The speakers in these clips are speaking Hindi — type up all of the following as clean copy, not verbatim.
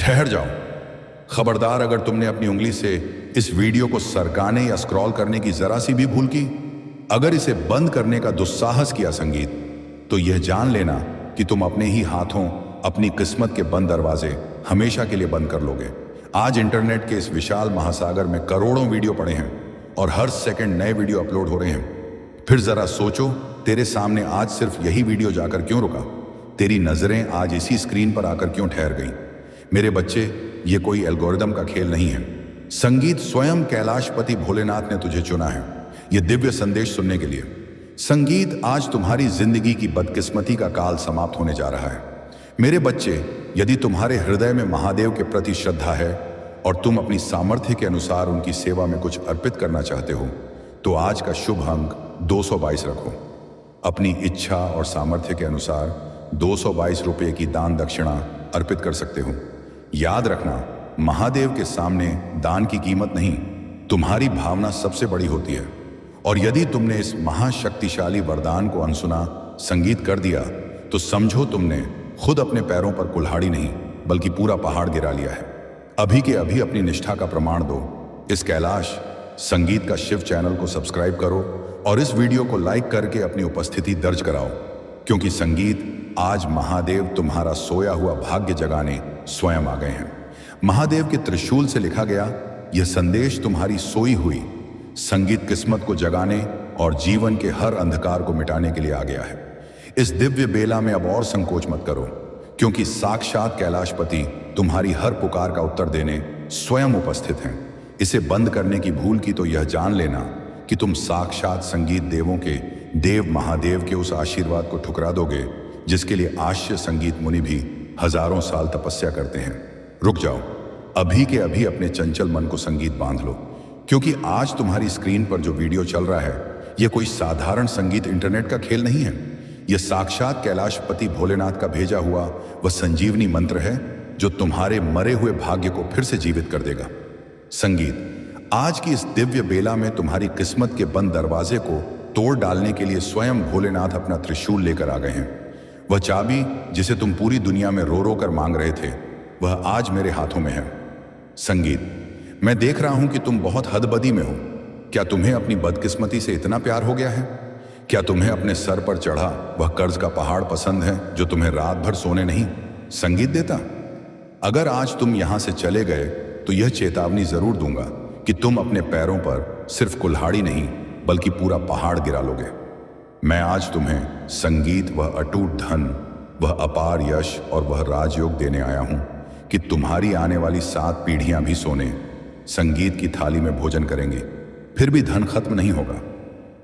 ठहर जाओ। खबरदार, अगर तुमने अपनी उंगली से इस वीडियो को सरकाने या स्क्रॉल करने की जरा सी भी भूल की, अगर इसे बंद करने का दुस्साहस किया संगीत, तो यह जान लेना कि तुम अपने ही हाथों अपनी किस्मत के बंद दरवाजे हमेशा के लिए बंद कर लोगे। आज इंटरनेट के इस विशाल महासागर में करोड़ों वीडियो पड़े हैं और हर सेकंड नए वीडियो अपलोड हो रहे हैं। फिर जरा सोचो, तेरे सामने आज सिर्फ यही वीडियो जाकर क्यों रुका? तेरी नजरें आज इसी स्क्रीन पर आकर क्यों ठहर गईं? मेरे बच्चे, ये कोई एल्गोरिदम का खेल नहीं है। संगीत स्वयं कैलाशपति भोलेनाथ ने तुझे चुना है ये दिव्य संदेश सुनने के लिए। संगीत, आज तुम्हारी जिंदगी की बदकिस्मती का काल समाप्त होने जा रहा है। मेरे बच्चे, यदि तुम्हारे हृदय में महादेव के प्रति श्रद्धा है और तुम अपनी सामर्थ्य के अनुसार उनकी सेवा में कुछ अर्पित करना चाहते हो, तो आज का शुभ अंक 222 रखो। अपनी इच्छा और सामर्थ्य के अनुसार 222 रुपये की दान दक्षिणा अर्पित कर सकते हो। याद रखना, महादेव के सामने दान की कीमत नहीं, तुम्हारी भावना सबसे बड़ी होती है। और यदि तुमने इस महाशक्तिशाली वरदान को अनसुना संगीत कर दिया, तो समझो तुमने खुद अपने पैरों पर कुल्हाड़ी नहीं बल्कि पूरा पहाड़ गिरा लिया है। अभी के अभी अपनी निष्ठा का प्रमाण दो। इस कैलाश संगीत का शिव चैनल को सब्सक्राइब करो और इस वीडियो को लाइक करके अपनी उपस्थिति दर्ज कराओ, क्योंकि संगीत, आज महादेव तुम्हारा सोया हुआ भाग्य जगाने स्वयं आ गए हैं। महादेव के त्रिशूल से लिखा गया यह संदेश तुम्हारी सोई हुई संगीत किस्मत को जगाने और जीवन के हर अंधकार को मिटाने के लिए आ गया है। इस दिव्य बेला में अब और संकोच मत करो, क्योंकि साक्षात कैलाशपति तुम्हारी हर पुकार का उत्तर देने स्वयं उपस्थित हैं। इसे बंद करने की भूल की तो यह जान लेना कि तुम साक्षात संगीत देवों के देव महादेव के उस आशीर्वाद को ठुकरा दोगे जिसके लिए आश्य संगीत मुनि भी हजारों साल तपस्या करते हैं। रुक जाओ, अभी के अभी अपने चंचल मन को संगीत बांध लो, क्योंकि आज तुम्हारी स्क्रीन पर जो वीडियो चल रहा है, यह कोई साधारण संगीत इंटरनेट का खेल नहीं है। यह साक्षात कैलाशपति भोलेनाथ का भेजा हुआ वह संजीवनी मंत्र है जो तुम्हारे मरे हुए भाग्य को फिर से जीवित कर देगा। संगीत, आज की इस दिव्य बेला में तुम्हारी किस्मत के बंद दरवाजे को तोड़ डालने के लिए स्वयं भोलेनाथ अपना त्रिशूल लेकर आ गए हैं। वह चाबी जिसे तुम पूरी दुनिया में रो रो कर मांग रहे थे, वह आज मेरे हाथों में है। संगीत, मैं देख रहा हूं कि तुम बहुत हदबदी में हो। क्या तुम्हें अपनी बदकिस्मती से इतना प्यार हो गया है? क्या तुम्हें अपने सर पर चढ़ा वह कर्ज का पहाड़ पसंद है जो तुम्हें रात भर सोने नहीं संगीत देता? अगर आज तुम यहां से चले गए तो यह चेतावनी जरूर दूंगा कि तुम अपने पैरों पर सिर्फ कुल्हाड़ी नहीं बल्कि पूरा पहाड़ गिरा लोगे। मैं आज तुम्हें संगीत, वह अटूट धन, वह अपार यश और वह राजयोग देने आया हूं कि तुम्हारी आने वाली 7 पीढ़ियां भी सोने संगीत की थाली में भोजन करेंगे, फिर भी धन खत्म नहीं होगा।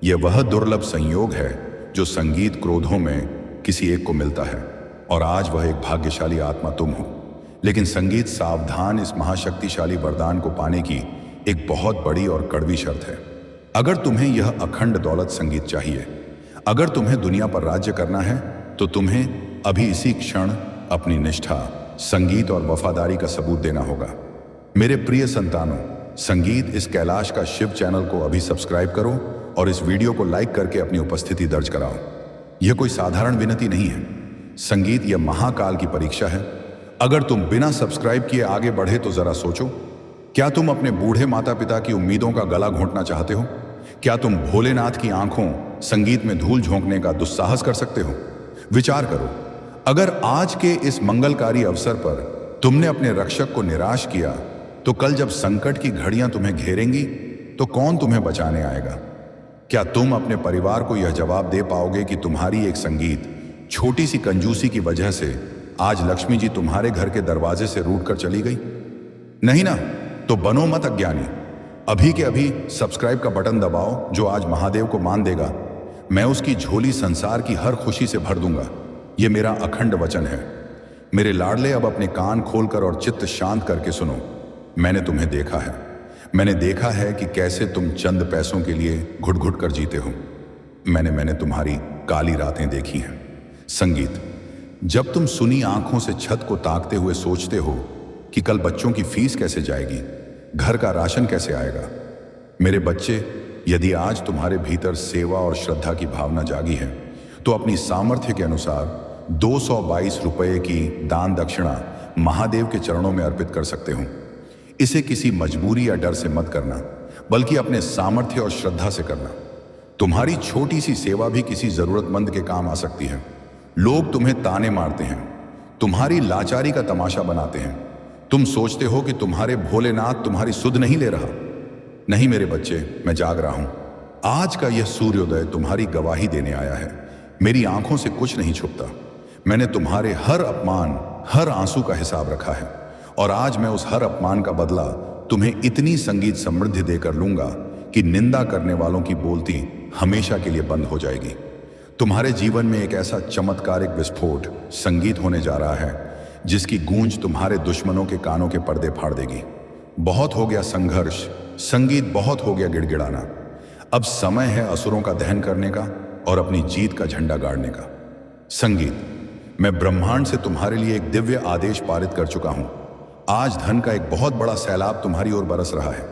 यह वह दुर्लभ संयोग है जो संगीत क्रोधों में किसी एक को मिलता है, और आज वह एक भाग्यशाली आत्मा तुम हो। लेकिन संगीत, सावधान, इस महाशक्तिशाली वरदान को पाने की एक बहुत बड़ी और कड़वी शर्त है। अगर तुम्हें यह अखंड दौलत संगीत चाहिए, अगर तुम्हें दुनिया पर राज्य करना है, तो तुम्हें अभी इसी क्षण अपनी निष्ठा, संगीत और वफादारी का सबूत देना होगा। मेरे प्रिय संतानों, संगीत, इस कैलाश का शिव चैनल को अभी सब्सक्राइब करो और इस वीडियो को लाइक करके अपनी उपस्थिति दर्ज कराओ। यह कोई साधारण विनती नहीं है। संगीत, यह महाकाल की परीक्षा है। अगर तुम बिना सब्सक्राइब किए आगे बढ़े तो जरा सोचो, क्या तुम अपने बूढ़े माता पिता की उम्मीदों का गला घोंटना चाहते हो? क्या तुम भोलेनाथ की आंखों संगीत में धूल झोंकने का दुस्साहस कर सकते हो? विचार करो, अगर आज के इस मंगलकारी अवसर पर तुमने अपने रक्षक को निराश किया, तो कल जब संकट की घड़ियां तुम्हें घेरेंगी तो कौन तुम्हें बचाने आएगा? क्या तुम अपने परिवार को यह जवाब दे पाओगे कि तुम्हारी एक संगीत, छोटी सी कंजूसी की वजह से आज लक्ष्मी जी तुम्हारे घर के दरवाजे से रूठ कर चली गई? नहीं ना? तो बनो मत अज्ञानी। अभी के अभी सब्सक्राइब का बटन दबाओ। जो आज महादेव को मान देगा, मैं उसकी झोली संसार की हर खुशी से भर दूंगा। यह मेरा अखंड वचन है। मेरे लाडले, अब अपने कान खोलकर और चित्त शांत करके सुनो। मैंने तुम्हें देखा है। मैंने देखा है कि कैसे तुम चंद पैसों के लिए घुट घुट कर जीते हो। मैंने तुम्हारी काली रातें देखी हैं। संगीत, जब तुम सुनी आंखों से छत को ताकते हुए सोचते हो कि कल बच्चों की फीस कैसे जाएगी, घर का राशन कैसे आएगा, मेरे बच्चे, यदि आज तुम्हारे भीतर सेवा और श्रद्धा की भावना जागी है, तो अपनी सामर्थ्य के अनुसार 222 रुपये की दान दक्षिणा महादेव के चरणों में अर्पित कर सकते हो। इसे किसी मजबूरी या डर से मत करना, बल्कि अपने सामर्थ्य और श्रद्धा से करना। तुम्हारी छोटी सी सेवा भी किसी जरूरतमंद के काम आ सकती है। लोग तुम्हें ताने मारते हैं, तुम्हारी लाचारी का तमाशा बनाते हैं। तुम सोचते हो कि तुम्हारे भोलेनाथ तुम्हारी सुध नहीं ले रहा। नहीं मेरे बच्चे, मैं जाग रहा हूं। आज का यह सूर्योदय तुम्हारी गवाही देने आया है। मेरी आंखों से कुछ नहीं छुपता। मैंने तुम्हारे हर अपमान, हर आंसू का हिसाब रखा है, और आज मैं उस हर अपमान का बदला तुम्हें इतनी संगीत समृद्धि देकर लूंगा कि निंदा करने वालों की बोलती हमेशा के लिए बंद हो जाएगी। तुम्हारे जीवन में एक ऐसा चमत्कारिक विस्फोट संगीत होने जा रहा है जिसकी गूंज तुम्हारे दुश्मनों के कानों के पर्दे फाड़ देगी। बहुत हो गया संघर्ष, संगीत बहुत हो गया गिड़गिड़ाना। अब समय है असुरों का दहन करने का और अपनी जीत का झंडा गाड़ने का। संगीत, मैं ब्रह्मांड से तुम्हारे लिए एक दिव्य आदेश पारित कर चुका हूं। आज धन का एक बहुत बड़ा सैलाब तुम्हारी ओर बरस रहा है,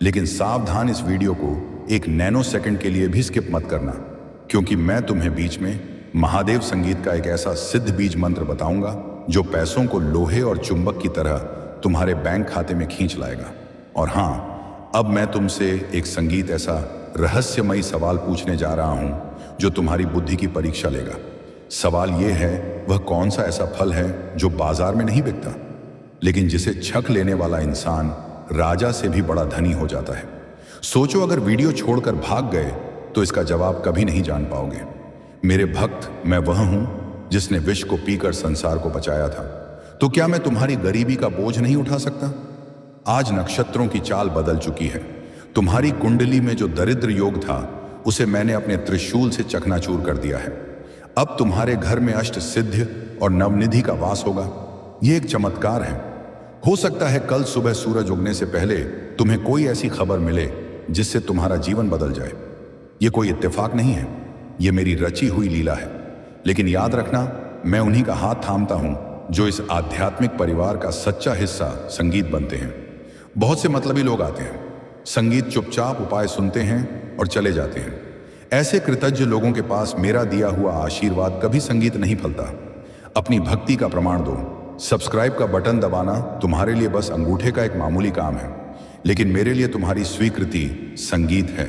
लेकिन सावधान, इस वीडियो को एक नैनो सेकंड के लिए भी स्किप मत करना, क्योंकि मैं तुम्हें बीच में महादेव संगीत का एक ऐसा सिद्ध बीज मंत्र बताऊंगा जो पैसों को लोहे और चुंबक की तरह तुम्हारे बैंक खाते में खींच लाएगा। और हां, अब मैं तुमसे एक संगीत ऐसा रहस्यमयी सवाल पूछने जा रहा हूं जो तुम्हारी बुद्धि की परीक्षा लेगा। सवाल यह है, वह कौन सा ऐसा फल है जो बाजार में नहीं बिकता, लेकिन जिसे छक लेने वाला इंसान राजा से भी बड़ा धनी हो जाता है। सोचो, अगर वीडियो छोड़कर भाग गए तो इसका जवाब कभी नहीं जान पाओगे। मेरे भक्त, मैं वह हूं जिसने विष को पीकर संसार को बचाया था। तो क्या मैं तुम्हारी गरीबी का बोझ नहीं उठा सकता? आज नक्षत्रों की चाल बदल चुकी है। तुम्हारी कुंडली में जो दरिद्र योग था उसे मैंने अपने त्रिशूल से चकनाचूर कर दिया है। अब तुम्हारे घर में अष्ट सिद्धि और नवनिधि का वास होगा। यह एक चमत्कार है। हो सकता है कल सुबह सूरज उगने से पहले तुम्हें कोई ऐसी खबर मिले जिससे तुम्हारा जीवन बदल जाए। यह कोई इत्तेफाक नहीं है, यह मेरी रची हुई लीला है। लेकिन याद रखना, मैं उन्हीं का हाथ थामता हूं जो इस आध्यात्मिक परिवार का सच्चा हिस्सा संगीत बनते हैं। बहुत से मतलबी लोग आते हैं, संगीत चुपचाप उपाय सुनते हैं और चले जाते हैं। ऐसे कृतज्ञ लोगों के पास मेरा दिया हुआ आशीर्वाद कभी संगीत नहीं फलता। अपनी भक्ति का प्रमाण दो। सब्सक्राइब का बटन दबाना तुम्हारे लिए बस अंगूठे का एक मामूली काम है, लेकिन मेरे लिए तुम्हारी स्वीकृति संगीत है।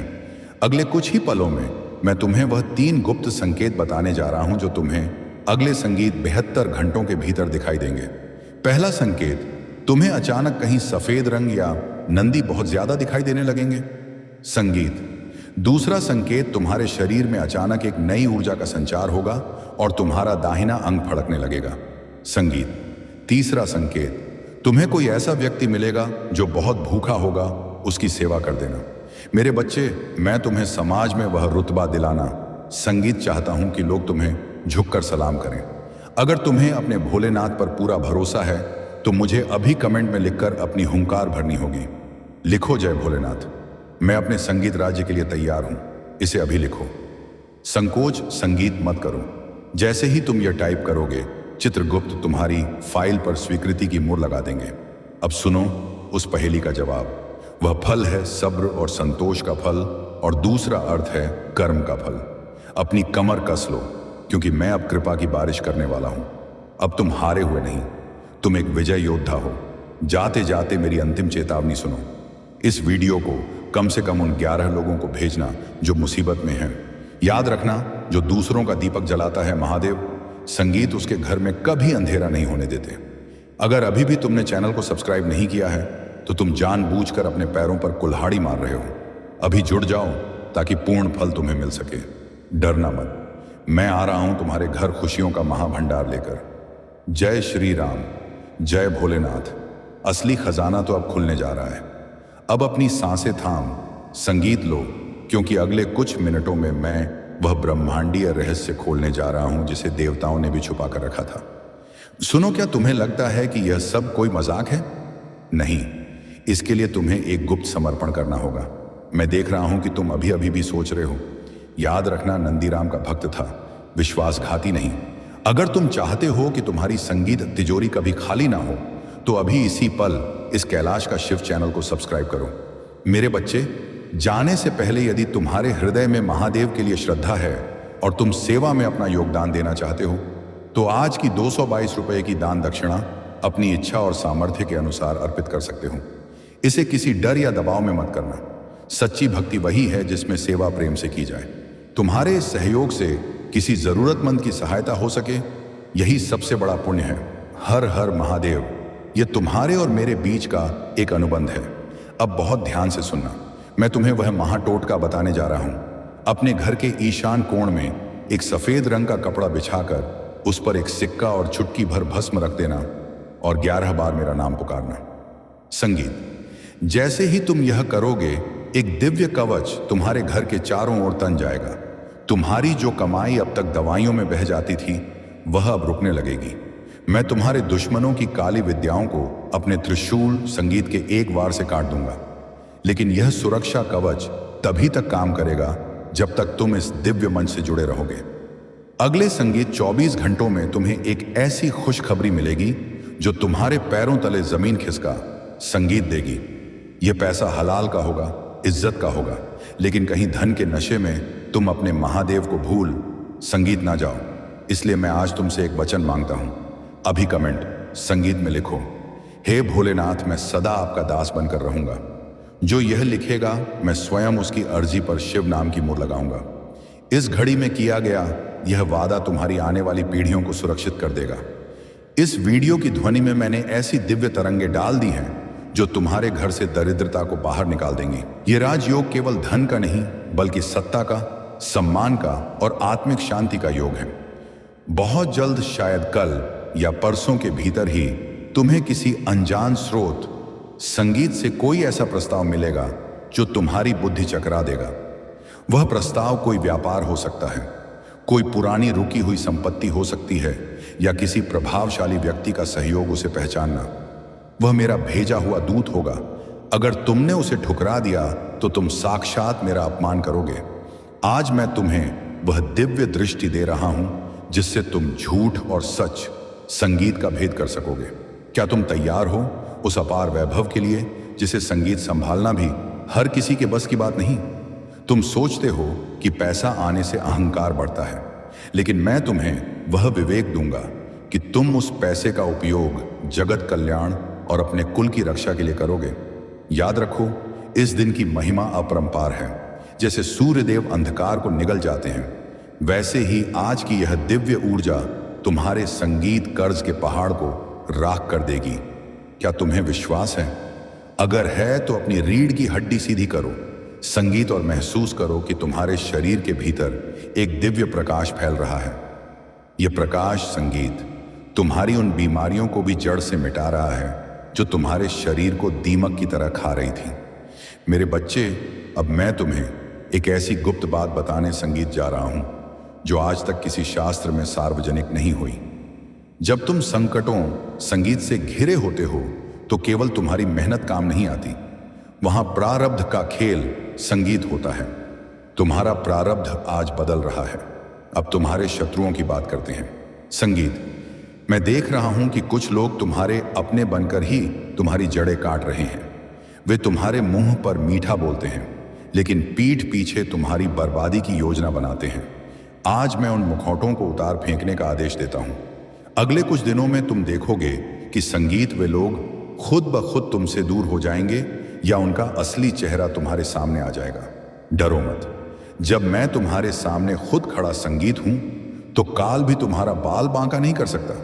अगले कुछ ही पलों में मैं तुम्हें वह 3 गुप्त संकेत बताने जा रहा हूं जो तुम्हें अगले संगीत 72 घंटों के भीतर दिखाई देंगे। पहला संकेत, तुम्हें अचानक कहीं सफेद रंग या नंदी बहुत ज्यादा दिखाई देने लगेंगे। संगीत। दूसरा संकेत, तुम्हारे शरीर में अचानक एक नई ऊर्जा का संचार होगा और तुम्हारा दाहिना अंग फड़कने लगेगा। संगीत। तीसरा संकेत, तुम्हें कोई ऐसा व्यक्ति मिलेगा जो बहुत भूखा होगा, उसकी सेवा कर देना। मेरे बच्चे, मैं तुम्हें समाज में वह रुतबा दिलाना संगीत चाहता हूं कि लोग तुम्हें झुककर सलाम करें। अगर तुम्हें अपने भोलेनाथ पर पूरा भरोसा है तो मुझे अभी कमेंट में लिखकर अपनी हुंकार भरनी होगी। लिखो, जय भोलेनाथ। मैं अपने संगीत राज्य के लिए तैयार हूं। इसे अभी लिखो। संकोच, संगीत मत करो। जैसे ही तुम यह टाइप करोगे, चित्रगुप्त तुम्हारी फाइल पर स्वीकृति की मुहर लगा देंगे। अब सुनो उस पहेली का जवाब। वह फल है सब्र और संतोष का फल, और दूसरा अर्थ है कर्म का फल। अपनी कमर कस लो, क्योंकि मैं अब कृपा की बारिश करने वाला हूं। अब तुम हारे हुए नहीं, तुम एक विजय योद्धा हो। जाते जाते मेरी अंतिम चेतावनी सुनो। इस वीडियो को कम से कम उन 11 लोगों को भेजना जो मुसीबत में हैं। याद रखना, जो दूसरों का दीपक जलाता है महादेव, संगीत उसके घर में कभी अंधेरा नहीं होने देते। अगर अभी भी तुमने चैनल को सब्सक्राइब नहीं किया है तो तुम जानबूझकर अपने पैरों पर कुल्हाड़ी मार रहे हो। अभी जुड़ जाओ ताकि पूर्ण फल तुम्हें मिल सके। डरना मत, मैं आ रहा हूं तुम्हारे घर खुशियों का महाभंडार लेकर। जय श्री राम, जय भोलेनाथ। असली खजाना तो अब खुलने जा रहा है। अब अपनी सांसें थाम, संगीत लो, क्योंकि अगले कुछ मिनटों में मैं वह ब्रह्मांडीय रहस्य खोलने जा रहा हूं जिसे देवताओं ने भी छुपा कर रखा था। सुनो, क्या तुम्हें लगता है कि यह सब कोई मजाक है? नहीं, इसके लिए तुम्हें एक गुप्त समर्पण करना होगा। मैं देख रहा हूं कि तुम अभी अभी भी सोच रहे हो। याद रखना, नंदीराम का भक्त था, विश्वासघाती नहीं। अगर तुम चाहते हो कि तुम्हारी संगीत तिजोरी कभी खाली ना हो तो अभी इसी पल इस कैलाश का शिव चैनल को सब्सक्राइब करो। मेरे बच्चे, जाने से पहले यदि तुम्हारे हृदय में महादेव के लिए श्रद्धा है और तुम सेवा में अपना योगदान देना चाहते हो तो आज की 222 रुपए की दान दक्षिणा अपनी इच्छा और सामर्थ्य के अनुसार अर्पित कर सकते हो। इसे किसी डर या दबाव में मत करना। सच्ची भक्ति वही है जिसमें सेवा प्रेम से की जाए। तुम्हारे इस सहयोग से किसी जरूरतमंद की सहायता हो सके, यही सबसे बड़ा पुण्य है। हर हर महादेव। यह तुम्हारे और मेरे बीच का एक अनुबंध है। अब बहुत ध्यान से सुनना। मैं तुम्हें वह महाटोटका बताने जा रहा हूं। अपने घर के ईशान कोण में एक सफेद रंग का कपड़ा बिछाकर उस पर एक सिक्का और चुटकी भर भस्म रख देना और 11 बार मेरा नाम पुकारना। संगीत। जैसे ही तुम यह करोगे, एक दिव्य कवच तुम्हारे घर के चारों ओर तन जाएगा। तुम्हारी जो कमाई अब तक दवाइयों में बह जाती थी, वह अब रुकने लगेगी। मैं तुम्हारे दुश्मनों की काली विद्याओं को अपने त्रिशूल संगीत के एक वार से काट दूंगा। लेकिन यह सुरक्षा कवच तभी तक काम करेगा जब तक तुम इस दिव्य मंच से जुड़े रहोगे। अगले संगीत 24 घंटों में तुम्हें एक ऐसी खुशखबरी मिलेगी जो तुम्हारे पैरों तले जमीन खिसका संगीत देगी। यह पैसा हलाल का होगा, इज्जत का होगा, लेकिन कहीं धन के नशे में तुम अपने महादेव को भूल संगीत ना जाओ। इसलिए मैं आज तुमसे एक वचन मांगता हूं। अभी कमेंट संगीत में लिखो, हे भोलेनाथ, मैं सदा आपका दास बनकर रहूंगा। जो यह लिखेगा, मैं स्वयं उसकी अर्जी पर शिव नाम की मुहर लगाऊंगा। इस घड़ी में किया गया यह वादा तुम्हारी आने वाली पीढ़ियों को सुरक्षित कर देगा। इस वीडियो की ध्वनि में मैंने ऐसी दिव्य तरंगे डाल दी हैं जो तुम्हारे घर से दरिद्रता को बाहर निकाल देंगी। ये राजयोग केवल धन का नहीं, बल्कि सत्ता का, सम्मान का और आत्मिक शांति का योग है। बहुत जल्द, शायद कल या परसों के भीतर ही, तुम्हें किसी अनजान स्रोत संगीत से कोई ऐसा प्रस्ताव मिलेगा जो तुम्हारी बुद्धि चकरा देगा। वह प्रस्ताव कोई व्यापार हो सकता है, कोई पुरानी रुकी हुई संपत्ति हो सकती है, या किसी प्रभावशाली व्यक्ति का सहयोग उसे पहचानना। वह मेरा भेजा हुआ दूत होगा। अगर तुमने उसे ठुकरा दिया तो तुम साक्षात मेरा अपमान करोगे। आज मैं तुम्हें वह दिव्य दृष्टि दे रहा हूं जिससे तुम झूठ और सच, संगीत का भेद कर सकोगे। क्या तुम तैयार हो उस अपार वैभव के लिए जिसे संगीत संभालना भी हर किसी के बस की बात नहीं? तुम सोचते हो कि पैसा आने से अहंकार बढ़ता है, लेकिन मैं तुम्हें वह विवेक दूंगा कि तुम उस पैसे का उपयोग जगत कल्याण और अपने कुल की रक्षा के लिए करोगे। याद रखो, इस दिन की महिमा अपरंपार है। जैसे सूर्यदेव अंधकार को निगल जाते हैं, वैसे ही आज की यह दिव्य ऊर्जा तुम्हारे संगीत कर्ज के पहाड़ को राख कर देगी। क्या तुम्हें विश्वास है? अगर है तो अपनी रीढ़ की हड्डी सीधी करो संगीत और महसूस करो कि तुम्हारे शरीर के भीतर एक दिव्य प्रकाश फैल रहा है। यह प्रकाश संगीत तुम्हारी उन बीमारियों को भी जड़ से मिटा रहा है जो तुम्हारे शरीर को दीमक की तरह खा रही थी। मेरे बच्चे, अब मैं तुम्हें एक ऐसी गुप्त बात बताने संगीत जा रहा हूं जो आज तक किसी शास्त्र में सार्वजनिक नहीं हुई। जब तुम संकटों, संगीत से घिरे होते हो तो केवल तुम्हारी मेहनत काम नहीं आती। वहां प्रारब्ध का खेल संगीत होता है। तुम्हारा प्रारब्ध आज बदल रहा है। अब तुम्हारे शत्रुओं की बात करते हैं। संगीत, मैं देख रहा हूं कि कुछ लोग तुम्हारे अपने बनकर ही तुम्हारी जड़ें काट रहे हैं। वे तुम्हारे मुंह पर मीठा बोलते हैं, लेकिन पीठ पीछे तुम्हारी बर्बादी की योजना बनाते हैं। आज मैं उन मुखौटों को उतार फेंकने का आदेश देता हूं। अगले कुछ दिनों में तुम देखोगे कि संगीत वे लोग खुद ब खुद तुमसे दूर हो जाएंगे या उनका असली चेहरा तुम्हारे सामने आ जाएगा। डरो मत। जब मैं तुम्हारे सामने खुद खड़ा संगीत हूं तो काल भी तुम्हारा बाल बांका नहीं कर सकता।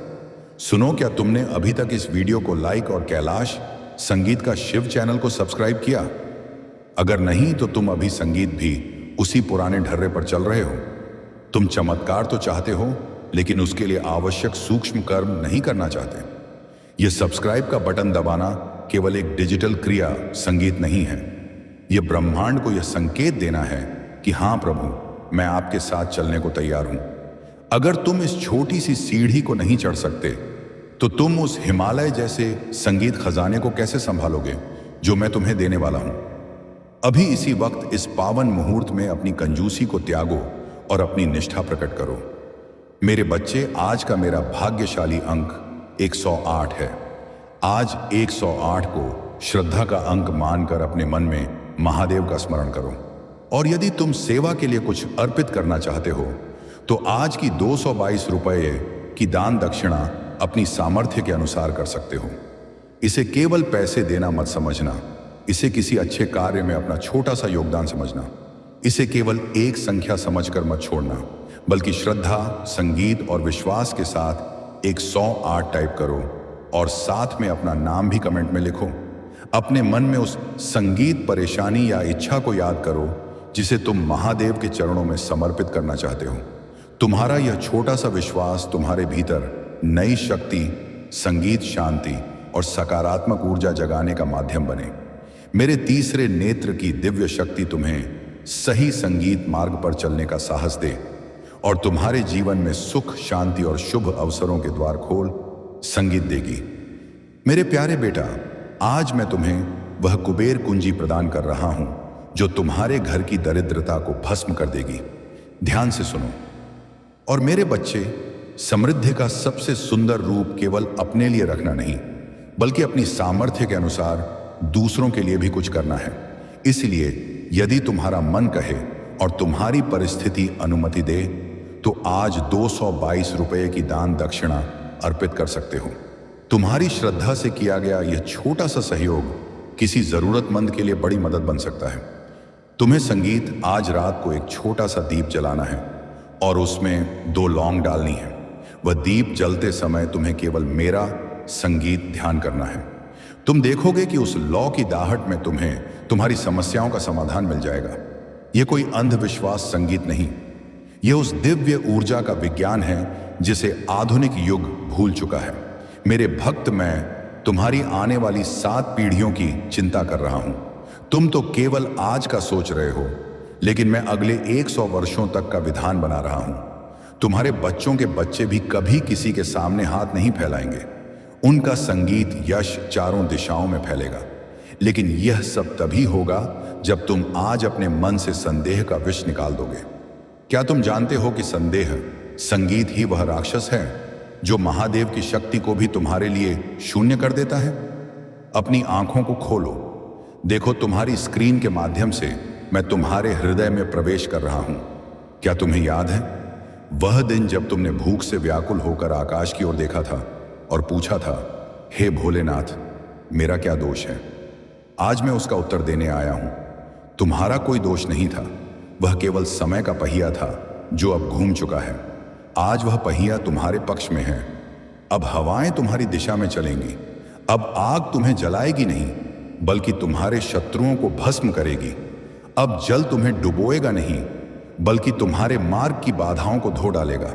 सुनो, क्या तुमने अभी तक इस वीडियो को लाइक और कैलाश संगीत का शिव चैनल को सब्सक्राइब किया? अगर नहीं तो तुम अभी संगीत भी उसी पुराने ढर्रे पर चल रहे हो। तुम चमत्कार तो चाहते हो, लेकिन उसके लिए आवश्यक सूक्ष्म कर्म नहीं करना चाहते। यह सब्सक्राइब का बटन दबाना केवल एक डिजिटल क्रिया संगीत नहीं है। यह ब्रह्मांड को यह संकेत देना है कि हां प्रभु, मैं आपके साथ चलने को तैयार हूं। अगर तुम इस छोटी सी सीढ़ी को नहीं चढ़ सकते तो तुम उस हिमालय जैसे संगीत खजाने को कैसे संभालोगे जो मैं तुम्हें देने वाला हूं। अभी इसी वक्त इस पावन मुहूर्त में अपनी कंजूसी को त्यागो और अपनी निष्ठा प्रकट करो। मेरे बच्चे, आज का मेरा भाग्यशाली अंक 108 है। आज 108 को श्रद्धा का अंक मानकर अपने मन में महादेव का स्मरण करो। और यदि तुम सेवा के लिए कुछ अर्पित करना चाहते हो तो आज की 222 रुपये की दान दक्षिणा अपनी सामर्थ्य के अनुसार कर सकते हो। इसे केवल पैसे देना मत समझना, इसे किसी अच्छे कार्य में अपना छोटा सा योगदान समझना। इसे केवल एक संख्या समझकर मत छोड़ना, बल्कि श्रद्धा, संगीत और विश्वास के साथ 108 टाइप करो और साथ में अपना नाम भी कमेंट में लिखो। अपने मन में उस संगीत, परेशानी या इच्छा को याद करो जिसे तुम महादेव के चरणों में समर्पित करना चाहते हो। तुम्हारा यह छोटा सा विश्वास तुम्हारे भीतर नई शक्ति, संगीत, शांति और सकारात्मक ऊर्जा जगाने का माध्यम बने। मेरे तीसरे नेत्र की दिव्य शक्ति तुम्हें सही संगीत मार्ग पर चलने का साहस दे और तुम्हारे जीवन में सुख, शांति और शुभ अवसरों के द्वार खोल संगीत देगी। मेरे प्यारे बेटा, आज मैं तुम्हें वह कुबेर कुंजी प्रदान कर रहा हूं जो तुम्हारे घर की दरिद्रता को भस्म कर देगी। ध्यान से सुनो। और मेरे बच्चे, समृद्धि का सबसे सुंदर रूप केवल अपने लिए रखना नहीं, बल्कि अपनी सामर्थ्य के अनुसार दूसरों के लिए भी कुछ करना है। इसलिए यदि तुम्हारा मन कहे और तुम्हारी परिस्थिति अनुमति दे तो आज 222 रुपये की दान दक्षिणा अर्पित कर सकते हो। तुम्हारी श्रद्धा से किया गया यह छोटा सा सहयोग किसी जरूरतमंद के लिए बड़ी मदद बन सकता है। तुम्हें संगीत आज रात को एक छोटा सा दीप जलाना है और उसमें 2 लौंग डालनी है। वह दीप जलते समय तुम्हें केवल मेरा संगीत ध्यान करना है। तुम देखोगे कि उस लौ की दाहट में तुम्हें तुम्हारी समस्याओं का समाधान मिल जाएगा। यह कोई अंधविश्वास संगीत नहीं, यह उस दिव्य ऊर्जा का विज्ञान है जिसे आधुनिक युग भूल चुका है। मेरे भक्त, मैं तुम्हारी आने वाली 7 पीढ़ियों की चिंता कर रहा हूं। तुम तो केवल आज का सोच रहे हो, लेकिन मैं अगले 100 वर्षों तक का विधान बना रहा हूं। तुम्हारे बच्चों के बच्चे भी कभी किसी के सामने हाथ नहीं फैलाएंगे। उनका संगीत यश चारों दिशाओं में फैलेगा। लेकिन यह सब तभी होगा जब तुम आज अपने मन से संदेह का विष निकाल दोगे। क्या तुम जानते हो कि संदेह, संगीत ही वह राक्षस है जो महादेव की शक्ति को भी तुम्हारे लिए शून्य कर देता है? अपनी आंखों को खोलो। देखो, तुम्हारी स्क्रीन के माध्यम से मैं तुम्हारे हृदय में प्रवेश कर रहा हूं। क्या तुम्हें याद है वह दिन जब तुमने भूख से व्याकुल होकर आकाश की ओर देखा था और पूछा था, हे भोलेनाथ, मेरा क्या दोष है? आज मैं उसका उत्तर देने आया हूं। तुम्हारा कोई दोष नहीं था, वह केवल समय का पहिया था जो अब घूम चुका है। आज वह पहिया तुम्हारे पक्ष में है। अब हवाएं तुम्हारी दिशा में चलेंगी। अब आग तुम्हें जलाएगी नहीं, बल्कि तुम्हारे शत्रुओं को भस्म करेगी। अब जल तुम्हें डुबोएगा नहीं, बल्कि तुम्हारे मार्ग की बाधाओं को धो डालेगा।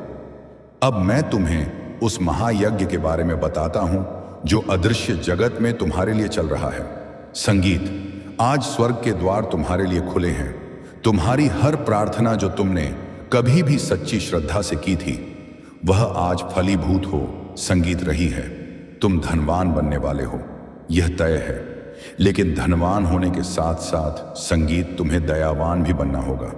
अब मैं तुम्हें उस महायज्ञ के बारे में बताता हूं जो अदृश्य जगत में तुम्हारे लिए चल रहा है। संगीत, आज स्वर्ग के द्वार तुम्हारे लिए खुले हैं। तुम्हारी हर प्रार्थना जो तुमने कभी भी सच्ची श्रद्धा से की थी, वह आज फलीभूत हो संगीत रही है। तुम धनवान बनने वाले हो, यह तय है। लेकिन धनवान होने के साथ साथ संगीत तुम्हें दयावान भी बनना होगा।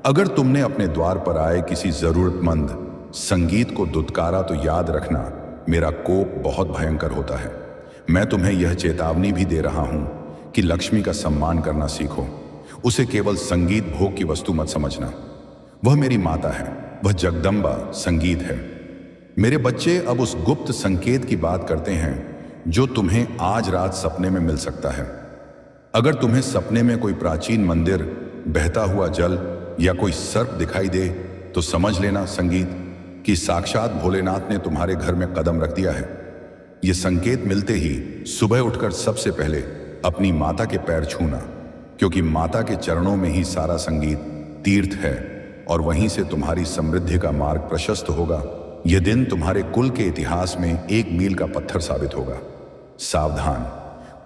अगर तुमने अपने द्वार पर आए किसी जरूरतमंद संगीत को दुत्कारा तो याद रखना, मेरा कोप बहुत भयंकर होता है। मैं तुम्हें यह चेतावनी भी दे रहा हूं कि लक्ष्मी का सम्मान करना सीखो। उसे केवल संगीत भोग की वस्तु मत समझना। वह मेरी माता है, वह जगदम्बा संगीत है। मेरे बच्चे अब उस गुप्त संकेत की बात करते हैं जो तुम्हें आज रात सपने में मिल सकता है। अगर तुम्हें सपने में कोई प्राचीन मंदिर, बहता हुआ जल या कोई सर्प दिखाई दे तो समझ लेना संगीत कि साक्षात भोलेनाथ ने तुम्हारे घर में कदम रख दिया है। यह संकेत मिलते ही सुबह उठकर सबसे पहले अपनी माता के पैर छूना, क्योंकि माता के चरणों में ही सारा संगीत तीर्थ है और वहीं से तुम्हारी समृद्धि का मार्ग प्रशस्त होगा। यह दिन तुम्हारे कुल के इतिहास में एक मील का पत्थर साबित होगा। सावधान,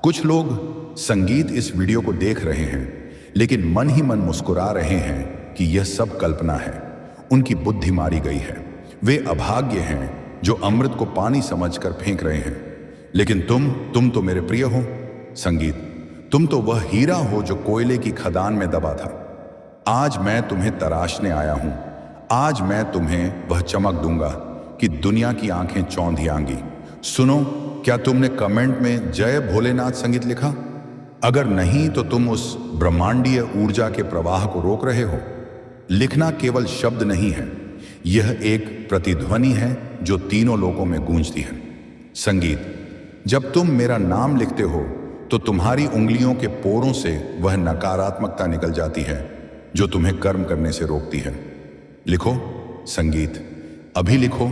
कुछ लोग संगीत इस वीडियो को देख रहे हैं, लेकिन मन ही मन मुस्कुरा रहे हैं कि यह सब कल्पना है। उनकी बुद्धि मारी गई है। वे अभाग्य हैं जो अमृत को पानी समझकर फेंक रहे हैं। लेकिन तुम तो मेरे प्रिय हो संगीत, तुम तो वह हीरा हो जो कोयले की खदान में दबा था। आज मैं तुम्हें तराशने आया हूं। आज मैं तुम्हें वह चमक दूंगा कि दुनिया की आंखें चौंधी आएंगी। सुनो, क्या तुमने कमेंट में जय भोलेनाथ संगीत लिखा? अगर नहीं तो तुम उस ब्रह्मांडीय ऊर्जा के प्रवाह को रोक रहे हो। लिखना केवल शब्द नहीं है, यह एक प्रतिध्वनि है जो तीनों लोकों में गूंजती है। संगीत, जब तुम मेरा नाम लिखते हो तो तुम्हारी उंगलियों के पोरों से वह नकारात्मकता निकल जाती है जो तुम्हें कर्म करने से रोकती है। लिखो संगीत, अभी लिखो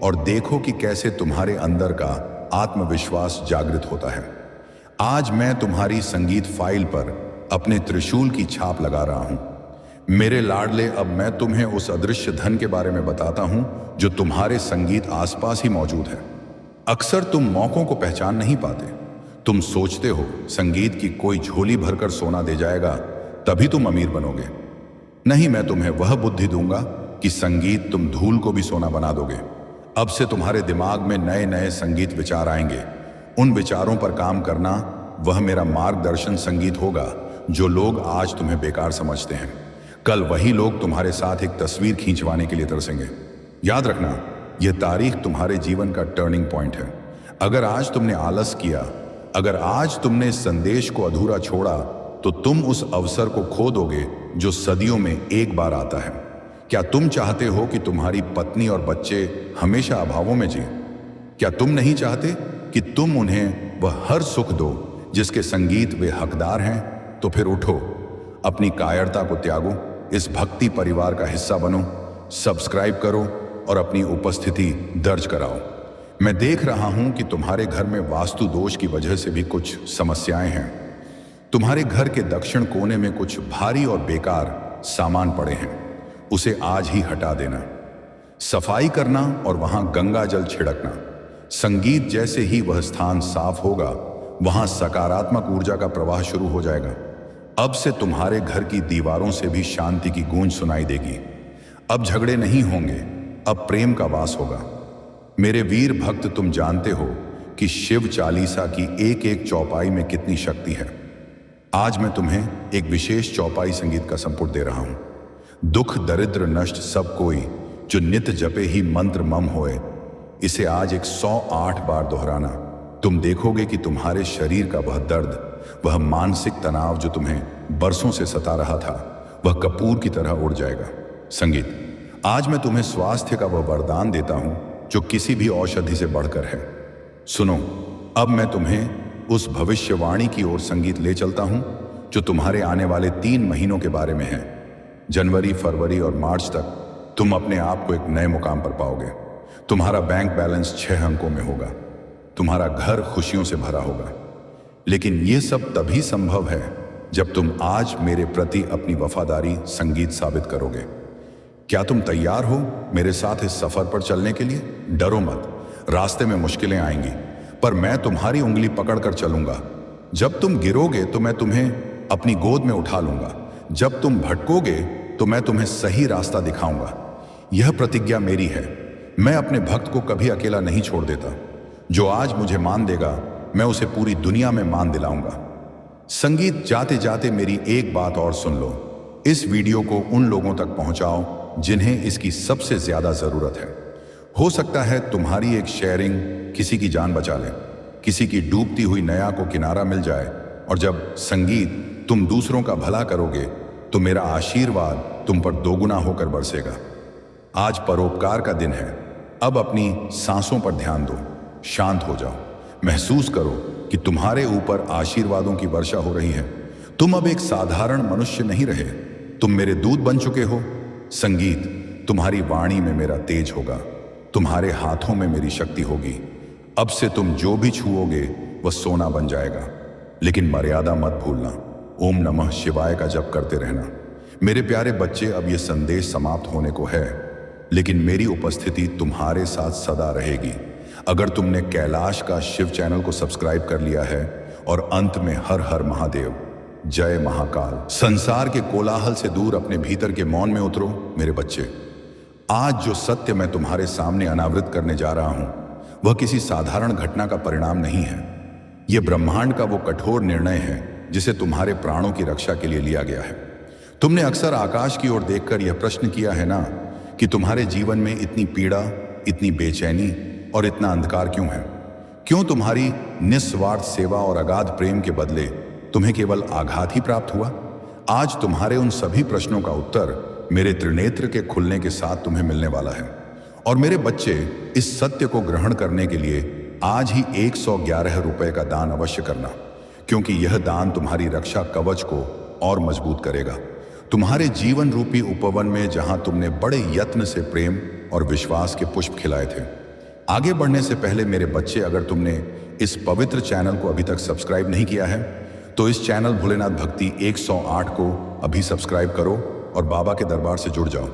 और देखो कि कैसे तुम्हारे अंदर का आत्मविश्वास जागृत होता है। आज मैं तुम्हारी संगीत फाइल पर अपने त्रिशूल की छाप लगा रहा हूं। मेरे लाडले, अब मैं तुम्हें उस अदृश्य धन के बारे में बताता हूं जो तुम्हारे संगीत आसपास ही मौजूद है। अक्सर तुम मौकों को पहचान नहीं पाते। तुम सोचते हो संगीत की कोई झोली भरकर सोना दे जाएगा तभी तुम अमीर बनोगे। नहीं, मैं तुम्हें वह बुद्धि दूंगा कि संगीत तुम धूल को भी सोना बना दोगे। अब से तुम्हारे दिमाग में नए नए संगीत विचार आएंगे। उन विचारों पर काम करना, वह मेरा मार्गदर्शन संगीत होगा। जो लोग आज तुम्हें बेकार समझते हैं, कल वही लोग तुम्हारे साथ एक तस्वीर खींचवाने के लिए तरसेंगे। याद रखना, यह तारीख तुम्हारे जीवन का टर्निंग पॉइंट है। अगर आज तुमने आलस किया, अगर आज तुमने इस संदेश को अधूरा छोड़ा, तो तुम उस अवसर को खो दोगे जो सदियों में एक बार आता है। क्या तुम चाहते हो कि तुम्हारी पत्नी और बच्चे हमेशा अभावों में जिएं? क्या तुम नहीं चाहते कि तुम उन्हें वह हर सुख दो जिसके संगीत वे हकदार हैं? तो फिर उठो, अपनी कायरता को त्यागो, इस भक्ति परिवार का हिस्सा बनो, सब्सक्राइब करो और अपनी उपस्थिति दर्ज कराओ। मैं देख रहा हूं कि तुम्हारे घर में वास्तु दोष की वजह से भी कुछ समस्याएं हैं। तुम्हारे घर के दक्षिण कोने में कुछ भारी और बेकार सामान पड़े हैं, उसे आज ही हटा देना। सफाई करना और वहां गंगा जल छिड़कना। संगीत जैसे ही वह स्थान साफ होगा, वहां सकारात्मक ऊर्जा का प्रवाह शुरू हो जाएगा। अब से तुम्हारे घर की दीवारों से भी शांति की गूंज सुनाई देगी। अब झगड़े नहीं होंगे, अब प्रेम का वास होगा। मेरे वीर भक्त, तुम जानते हो कि शिव चालीसा की एक एक चौपाई में कितनी शक्ति है। आज मैं तुम्हें एक विशेष चौपाई संगीत का संपुट दे रहा हूं। दुख दरिद्र नष्ट सब कोई, जो नित जपे ही मंत्र मम होए। इसे आज 108 बार दोहराना। तुम देखोगे कि तुम्हारे शरीर का वह दर्द, वह मानसिक तनाव जो तुम्हें बरसों से सता रहा था, वह कपूर की तरह उड़ जाएगा। संगीत, आज मैं तुम्हें स्वास्थ्य का वह वरदान देता हूं जो किसी भी औषधि से बढ़कर है। सुनो, अब मैं तुम्हें उस भविष्यवाणी की ओर संगीत ले चलता हूं जो तुम्हारे आने वाले 3 महीनों के बारे में है। जनवरी, फरवरी और मार्च तक तुम अपने आप को एक नए मुकाम पर पाओगे। तुम्हारा बैंक बैलेंस 6 अंकों में होगा। तुम्हारा घर खुशियों से भरा होगा। लेकिन यह सब तभी संभव है जब तुम आज मेरे प्रति अपनी वफादारी संगीत साबित करोगे। क्या तुम तैयार हो मेरे साथ इस सफर पर चलने के लिए? डरो मत, रास्ते में मुश्किलें आएंगी, पर मैं तुम्हारी उंगली पकड़कर चलूंगा। जब तुम गिरोगे तो मैं तुम्हें अपनी गोद में उठा लूंगा। जब तुम भटकोगे तो मैं तुम्हें सही रास्ता दिखाऊंगा। यह प्रतिज्ञा मेरी है। मैं अपने भक्त को कभी अकेला नहीं छोड़ देता। जो आज मुझे मान देगा, मैं उसे पूरी दुनिया में मान दिलाऊंगा। संगीत, जाते जाते मेरी एक बात और सुन लो। इस वीडियो को उन लोगों तक पहुंचाओ जिन्हें इसकी सबसे ज्यादा जरूरत है। हो सकता है तुम्हारी एक शेयरिंग किसी की जान बचा ले, किसी की डूबती हुई नया को किनारा मिल जाए। और जब संगीत तुम दूसरों का भला करोगे तो मेरा आशीर्वाद तुम पर दोगुना होकर बरसेगा। आज परोपकार का दिन है। अब अपनी सांसों पर ध्यान दो, शांत हो जाओ, महसूस करो कि तुम्हारे ऊपर आशीर्वादों की वर्षा हो रही है। तुम अब एक साधारण मनुष्य नहीं रहे, तुम मेरे दूत बन चुके हो। संगीत, तुम्हारी वाणी में मेरा तेज होगा, तुम्हारे हाथों में मेरी शक्ति होगी। अब से तुम जो भी छुओगे वह सोना बन जाएगा। लेकिन मर्यादा मत भूलना। ओम नमः शिवाय का जप करते रहना। मेरे प्यारे बच्चे, अब यह संदेश समाप्त होने को है, लेकिन मेरी उपस्थिति तुम्हारे साथ सदा रहेगी। अगर तुमने कैलाश का शिव चैनल को सब्सक्राइब कर लिया है और अंत में हर हर महादेव, जय महाकाल। संसार के कोलाहल से दूर अपने भीतर के मौन में उतरो मेरे बच्चे। आज जो सत्य मैं तुम्हारे सामने अनावृत करने जा रहा हूं, वह किसी साधारण घटना का परिणाम नहीं है। यह ब्रह्मांड का वो कठोर निर्णय है जिसे तुम्हारे प्राणों की रक्षा के लिए लिया गया है। तुमने अक्सर आकाश की ओर देखकर यह प्रश्न किया है ना कि तुम्हारे जीवन में इतनी पीड़ा, इतनी बेचैनी और इतना अंधकार क्यों है? क्यों तुम्हारी निस्वार्थ सेवा और अगाध प्रेम के बदले तुम्हें केवल आघात ही प्राप्त हुआ? आज तुम्हारे उन सभी प्रश्नों का उत्तर मेरे त्रिनेत्र के खुलने के साथ तुम्हें मिलने वाला है। और मेरे बच्चे, इस सत्य को ग्रहण करने के लिए आज ही 111 रुपए का दान अवश्य करना, क्योंकि यह दान तुम्हारी रक्षा कवच को और मजबूत करेगा। तुम्हारे जीवन रूपी उपवन में जहां तुमने बड़े यत्न से प्रेम और विश्वास के पुष्प खिलाए थे। आगे बढ़ने से पहले मेरे बच्चे, अगर तुमने इस पवित्र चैनल को अभी तक सब्सक्राइब नहीं किया है तो इस चैनल भोलेनाथ भक्ति 108 को अभी सब्सक्राइब करो और बाबा के दरबार से जुड़ जाओ।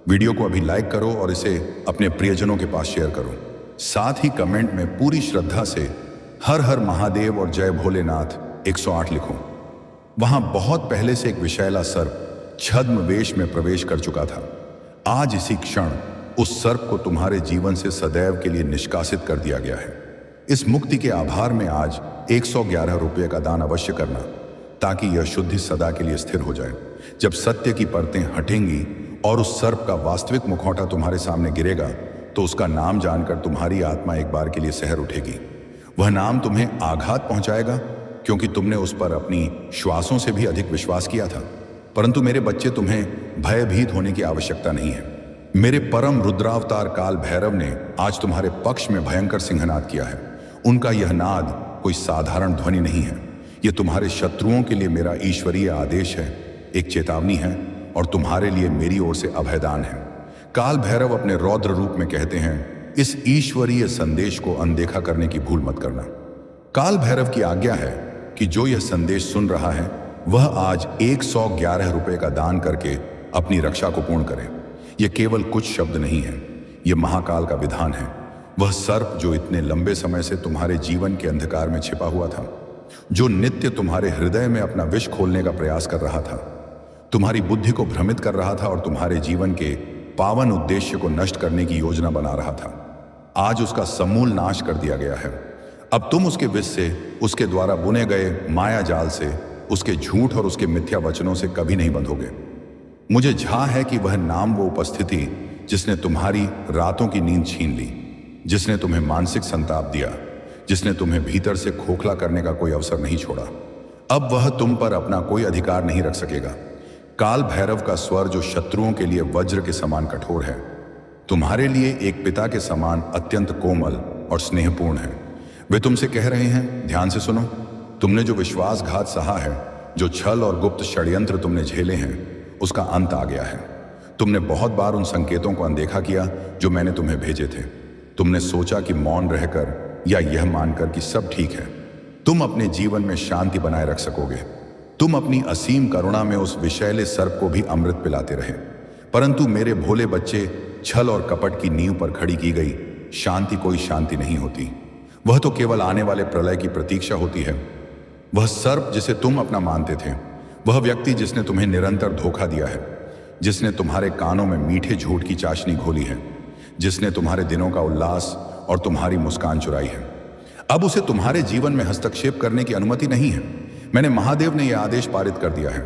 वीडियो को अभी लाइक करो और इसे अपने प्रियजनों के पास शेयर करो। साथ ही कमेंट में पूरी श्रद्धा से हर हर महादेव और जय भोलेनाथ 108 लिखो। वहां बहुत पहले से एक विषैला सर्प छद्म वेश में प्रवेश कर चुका था। आज इसी क्षण उस सर्प को तुम्हारे जीवन से सदैव के लिए निष्कासित कर दिया गया है। इस मुक्ति के आभार में आज 111 रुपये का दान अवश्य करना, ताकि यह शुद्धि सदा के लिए स्थिर हो जाए। जब सत्य की परतें हटेंगी और उस सर्प का वास्तविक मुखौटा तुम्हारे सामने गिरेगा तो उसका नाम जानकर तुम्हारी आत्मा एक बार के लिए सहर उठेगी। वह नाम तुम्हें आघात पहुंचाएगा, क्योंकि तुमने उस पर अपनी श्वासों से भी अधिक विश्वास किया था। परंतु मेरे बच्चे, तुम्हें भयभीत होने की आवश्यकता नहीं है। मेरे परम रुद्रावतार काल भैरव ने आज तुम्हारे पक्ष में भयंकर सिंहनाद किया है। उनका यह नाद कोई साधारण ध्वनि नहीं है। यह तुम्हारे शत्रुओं के लिए मेरा ईश्वरीय आदेश है, एक चेतावनी है और तुम्हारे लिए मेरी ओर से अभयदान है। काल भैरव अपने रौद्र रूप में कहते हैं, इस ईश्वरीय संदेश को अनदेखा करने की भूल मत करना। काल भैरव की आज्ञा है कि जो यह संदेश सुन रहा है वह आज 111 रुपये का दान करके अपनी रक्षा को पूर्ण करे। यह केवल कुछ शब्द नहीं है, यह महाकाल का विधान है। वह सर्प जो इतने लंबे समय से तुम्हारे जीवन के अंधकार में छिपा हुआ था, जो नित्य तुम्हारे हृदय में अपना विष खोलने का प्रयास कर रहा था, तुम्हारी बुद्धि को भ्रमित कर रहा था और तुम्हारे जीवन के पावन उद्देश्य को नष्ट करने की योजना बना रहा था, आज उसका समूल नाश कर दिया गया है। अब तुम उसके विष से, उसके द्वारा बुने गए माया जाल से, उसके झूठ और उसके मिथ्या वचनों से कभी नहीं बंधोगे। मुझे झा है कि वह नाम, वो उपस्थिति जिसने तुम्हारी रातों की नींद छीन ली, जिसने तुम्हें मानसिक संताप दिया, जिसने तुम्हें भीतर से खोखला करने का कोई अवसर नहीं छोड़ा, अब वह तुम पर अपना कोई अधिकार नहीं रख सकेगा। काल भैरव का स्वर, जो शत्रुओं के लिए वज्र के समान कठोर है, तुम्हारे लिए एक पिता के समान अत्यंत कोमल और स्नेहपूर्ण है। वे तुमसे कह रहे हैं, ध्यान से सुनो, तुमने जो विश्वासघात सहा है, जो छल और गुप्त षड्यंत्र तुमने झेले हैं, उसका अंत आ गया है। तुमने बहुत बार उन संकेतों को अनदेखा किया जो मैंने तुम्हें भेजे थे। तुमने सोचा कि मौन रहकर या यह मानकर कि सब ठीक है तुम अपने जीवन में शांति बनाए रख सकोगे। तुम अपनी असीम करुणा में उस विषैले सर्प को भी अमृत पिलाते रहे। परंतु मेरे भोले बच्चे, छल और कपट की नींव पर खड़ी की गई शांति कोई शांति नहीं होती। वह तो केवल आने वाले प्रलय की प्रतीक्षा होती है। वह सर्प जिसे तुम अपना मानते थे, वह व्यक्ति जिसने तुम्हें निरंतर धोखा दिया है, जिसने तुम्हारे कानों में मीठे झूठ की चाशनी घोली है, जिसने तुम्हारे दिनों का उल्लास और तुम्हारी मुस्कान चुराई है, अब उसे तुम्हारे जीवन में हस्तक्षेप करने की अनुमति नहीं है। मैंने, महादेव ने यह आदेश पारित कर दिया है।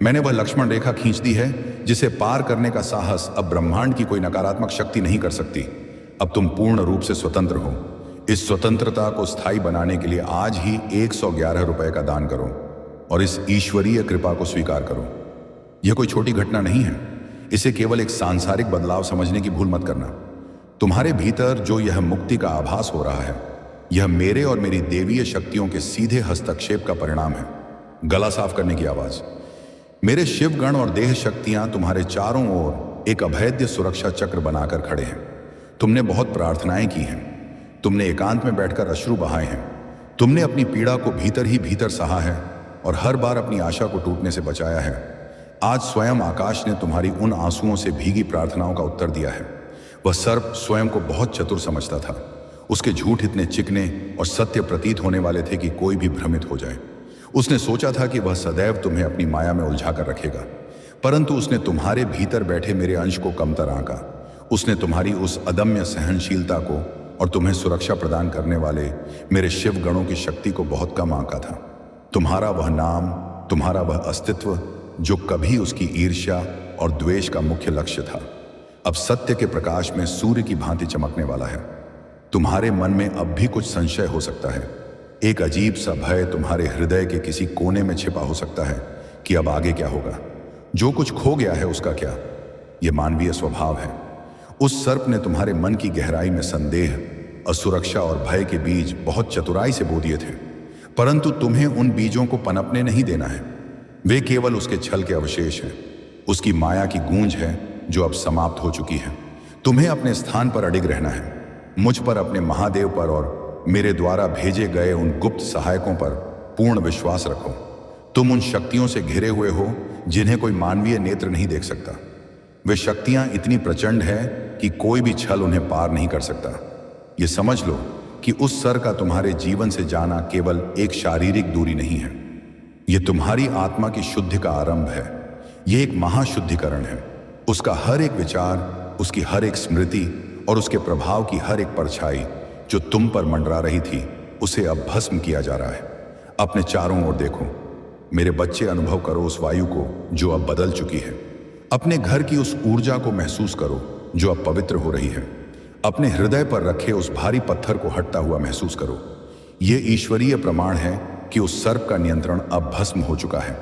मैंने वह लक्ष्मण रेखा खींच दी है जिसे पार करने का साहस अब ब्रह्मांड की कोई नकारात्मक शक्ति नहीं कर सकती। अब तुम पूर्ण रूप से स्वतंत्र हो। इस स्वतंत्रता को स्थायी बनाने के लिए आज ही 111 रुपये का दान करो और इस ईश्वरीय कृपा को स्वीकार करो। यह कोई छोटी घटना नहीं है, इसे केवल एक सांसारिक बदलाव समझने की भूल मत करना। तुम्हारे भीतर जो यह मुक्ति का आभास हो रहा है, यह मेरे और मेरी देवीय शक्तियों के सीधे हस्तक्षेप का परिणाम है। गला साफ करने की आवाज। मेरे शिवगण और देह शक्तियां तुम्हारे चारों ओर एक अभेद्य सुरक्षा चक्र बनाकर खड़े हैं। तुमने बहुत प्रार्थनाएं की हैं, तुमने एकांत में बैठकर अश्रु बहाए हैं, तुमने अपनी पीड़ा को भीतर ही भीतर सहा है और हर बार अपनी आशा को टूटने से बचाया है। आज स्वयं आकाश ने तुम्हारी उन आंसुओं से भीगी प्रार्थनाओं का उत्तर दिया है। वह सर्प स्वयं को बहुत चतुर समझता था। उसके झूठ इतने चिकने और सत्य प्रतीत होने वाले थे कि कोई भी भ्रमित हो जाए। उसने सोचा था कि वह सदैव तुम्हें अपनी माया में उलझा कर रखेगा, परंतु उसने तुम्हारे भीतर बैठे मेरे अंश को कमतर आंका। उसने तुम्हारी उस अदम्य सहनशीलता को और तुम्हें सुरक्षा प्रदान करने वाले मेरे शिव गणों की शक्ति को बहुत कम आंका था। तुम्हारा वह नाम, तुम्हारा वह अस्तित्व जो कभी उसकी ईर्ष्या और द्वेष का मुख्य लक्ष्य था, अब सत्य के प्रकाश में सूर्य की भांति चमकने वाला है। तुम्हारे मन में अब भी कुछ संशय हो सकता है, एक अजीब सा भय तुम्हारे हृदय के किसी कोने में छिपा हो सकता है कि अब आगे क्या होगा, जो कुछ खो गया है उसका क्या। यह मानवीय स्वभाव है। उस सर्प ने तुम्हारे मन की गहराई में संदेह असुरक्षा और भय के बीज बहुत चतुराई से बो दिए थे, परंतु तुम्हें उन बीजों को पनपने नहीं देना है। वे केवल उसके छल के अवशेष हैं, उसकी माया की गूंज है जो अब समाप्त हो चुकी है। तुम्हें अपने स्थान पर अडिग रहना है, मुझ पर, अपने महादेव पर और मेरे द्वारा भेजे गए उन गुप्त सहायकों पर पूर्ण विश्वास रखो। तुम उन शक्तियों से घिरे हुए हो जिन्हें कोई मानवीय नेत्र नहीं देख सकता। वे शक्तियां इतनी प्रचंड है कि कोई भी छल उन्हें पार नहीं कर सकता। ये समझ लो कि उस सर का तुम्हारे जीवन से जाना केवल एक शारीरिक दूरी नहीं है, ये तुम्हारी आत्मा की शुद्धि का आरंभ है। ये एक महाशुद्धिकरण है। उसका हर एक विचार, उसकी हर एक स्मृति और उसके प्रभाव की हर एक परछाई जो तुम पर मंडरा रही थी, उसे अब भस्म किया जा रहा है। अपने चारों ओर देखो, मेरे बच्चे, अनुभव करो उस वायु को जो अब बदल चुकी है। अपने घर की उस ऊर्जा को महसूस करो जो अब पवित्र हो रही है। अपने हृदय पर रखे उस भारी पत्थर को हटता हुआ महसूस करो। यह ईश्वरीय प्रमाण है कि उस सर्प का नियंत्रण अब भस्म हो चुका है।